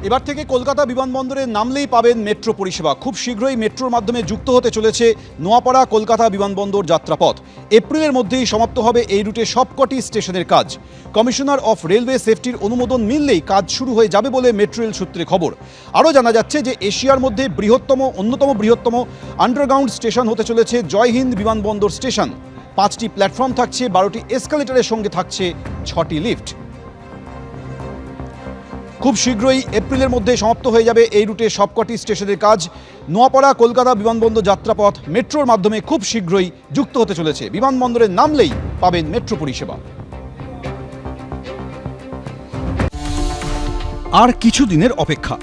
এবার থেকে কলকাতা বিমানবন্দরে নামলেই পাবেন মেট্রো পরিষেবা। খুব শীঘ্রই মেট্রোর মাধ্যমে যুক্ত হতে চলেছে নোয়াপাড়া কলকাতা বিমানবন্দর যাত্রাপথ। এপ্রিলের মধ্যেই সমাপ্ত হবে এই রুটে সবকটি স্টেশনের কাজ। কমিশনার অফ রেলওয়ে সেফটির অনুমোদন মিললেই কাজ শুরু হয়ে যাবে বলে মেট্রো রেল সূত্রে খবর। আরও জানা যাচ্ছে যে এশিয়ার মধ্যে অন্যতম বৃহত্তম আন্ডারগ্রাউন্ড স্টেশন হতে চলেছে জয় হিন্দ বিমানবন্দর স্টেশন। 5টি প্ল্যাটফর্ম থাকছে, 12টি এসকালেটরের সঙ্গে থাকছে 6টি লিফট। খুব শীঘ্রই এপ্রিলের মধ্যে সমাপ্ত হয়ে যাবে এই রুটে সবকটি স্টেশনের কাজ। নোয়াপাড়া কলকাতা বিমানবন্দর যাত্রাপথ মেট্রোর মাধ্যমে খুব শীঘ্রই যুক্ত হতে চলেছে। বিমানবন্দরে নামলেই পাবেন মেট্রো পরিষেবা। আর কিছু দিনের অপেক্ষা,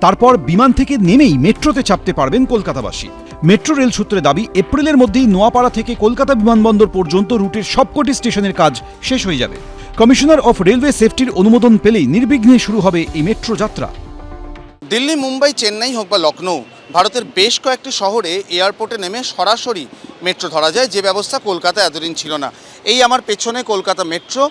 তারপর বিমান থেকে নেমেই মেট্রোতে চাপতে পারবেন কলকাতাবাসী। মেট্রো রেল সূত্রে দাবি, এপ্রিলের মধ্যেই নোয়াপাড়া থেকে কলকাতা বিমানবন্দর পর্যন্ত রুটের সবকটি স্টেশনের কাজ শেষ হয়ে যাবে। কমিশনার অফ রেলওয়ে সেফটির অনুমোদন পেলেই নির্বিঘ্নে শুরু হবে এই মেট্রো যাত্রা। দিল্লি, মুম্বাই, চেন্নাই হোক বা লখনৌ, ভারতের বেশ কয়েকটি শহরে এয়ারপোর্টে নেমে সরাসরি মেট্রো ধরা যায়, যে ব্যবস্থা কলকাতা এতদিন ছিল না। এই আমার পেছনে কলকাতা মেট্রো।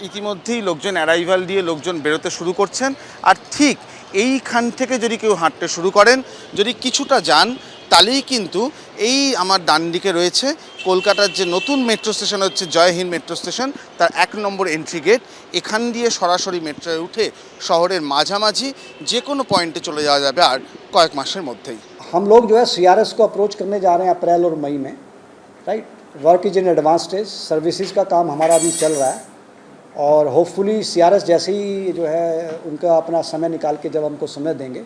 ইতিমধ্যেই লোকজন অ্যারাইভাল দিয়ে লোকজন বেরোতে শুরু করছেন। আর ঠিক এইখান থেকে যদি কেউ হাঁটতে শুরু করেন, যদি কিছুটা যান, তাহলেই কিন্তু এই আমার ডান দিকে রয়েছে কলকাতার যে নতুন মেট্রো স্টেশন হচ্ছে জয় হিন্দ মেট্রো স্টেশন, তার 1 নম্বর এন্ট্রি গেট। এখান দিয়ে সরাসরি মেট্রোয় উঠে শহরের মাঝামাঝি যে কোনো পয়েন্টে চলে যাওয়া যাবে আর কয়েক মাসের মধ্যেই। हम लोग जो है सीआरएस को अप्रोच करने जा रहे हैं अप्रैल और मई में, right. Work is in advance stage, services का काम हमारा अभी चल रहा है और होपफुली सीआरएस जैसे ही जो है उनका अपना समय निकाल के जब हमको समय देंगे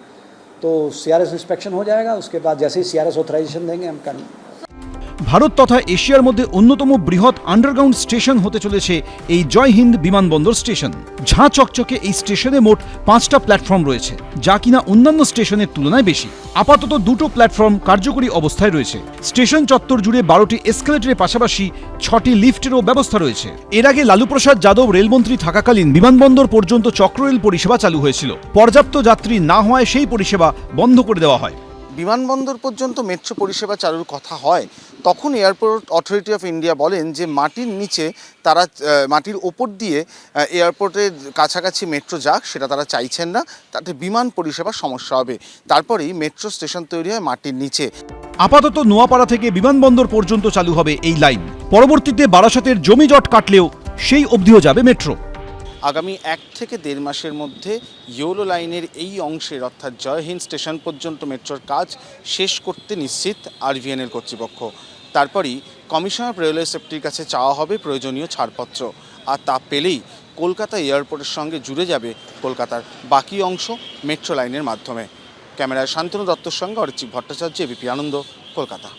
तो सीआरएस इंस्पेक्शन हो जाएगा। उसके बाद जैसे ही सीआरएस ऑथराइजेशन देंगे हम कर। ভারত তথা এশিয়ার মধ্যে অন্যতম বৃহৎ আন্ডারগ্রাউন্ড স্টেশন হতে চলেছে এই জয় হিন্দ বিমানবন্দর স্টেশন। ঝাঁ চকচকে এই স্টেশনে মোট 5টা প্ল্যাটফর্ম রয়েছে, যা কিনা অন্যান্য স্টেশনের তুলনায় বেশি। আপাতত 2টো প্ল্যাটফর্ম কার্যকরী অবস্থায় রয়েছে। স্টেশন চত্বর জুড়ে 12টি এসকালেটরের পাশাপাশি 6টি লিফটেরও ব্যবস্থা রয়েছে। এর আগে লালু প্রসাদ যাদব রেলমন্ত্রী থাকাকালীন বিমানবন্দর পর্যন্ত চক্ররেল পরিষেবা চালু হয়েছিল। পর্যাপ্ত যাত্রী না হওয়ায় সেই পরিষেবা বন্ধ করে দেওয়া হয়। বিমানবন্দর পর্যন্ত মেট্রো পরিষেবা চালুর কথা হয়, তখন এয়ারপোর্ট অথরিটি অফ ইন্ডিয়া বলেন যে মাটির নিচে তারা মাটির ওপর দিয়ে এয়ারপোর্টের কাছাকাছি মেট্রো যাক, সেটা তারা চাইছেন না, তাতে বিমান পরিষেবার সমস্যা হবে। তারপরেই মেট্রো স্টেশন তৈরি হয় মাটির নিচে। আপাতত নোয়াপাড়া থেকে বিমানবন্দর পর্যন্ত চালু হবে এই লাইন। পরবর্তীতে বারাসাতের জমিজট কাটলেও সেই অবধিও যাবে মেট্রো। আগামী 1 থেকে 1.5 মাসের মধ্যে ইয়োলো লাইনের এই অংশের অর্থাৎ জয় হিন্দ স্টেশন পর্যন্ত মেট্রোর কাজ শেষ করতে নিশ্চিত আরভিএনের কর্তৃপক্ষ। তারপরই কমিশনার অফ রেলওয়ে সেফটির কাছে চাওয়া হবে প্রয়োজনীয় ছাড়পত্র, আর তা পেলেই কলকাতা এয়ারপোর্টের সঙ্গে জুড়ে যাবে কলকাতার বাকি অংশ মেট্রো লাইনের মাধ্যমে। ক্যামেরায় শান্তনু দত্তর সঙ্গে অরিজিৎ ভট্টাচার্য, এবিপি আনন্দ, কলকাতা।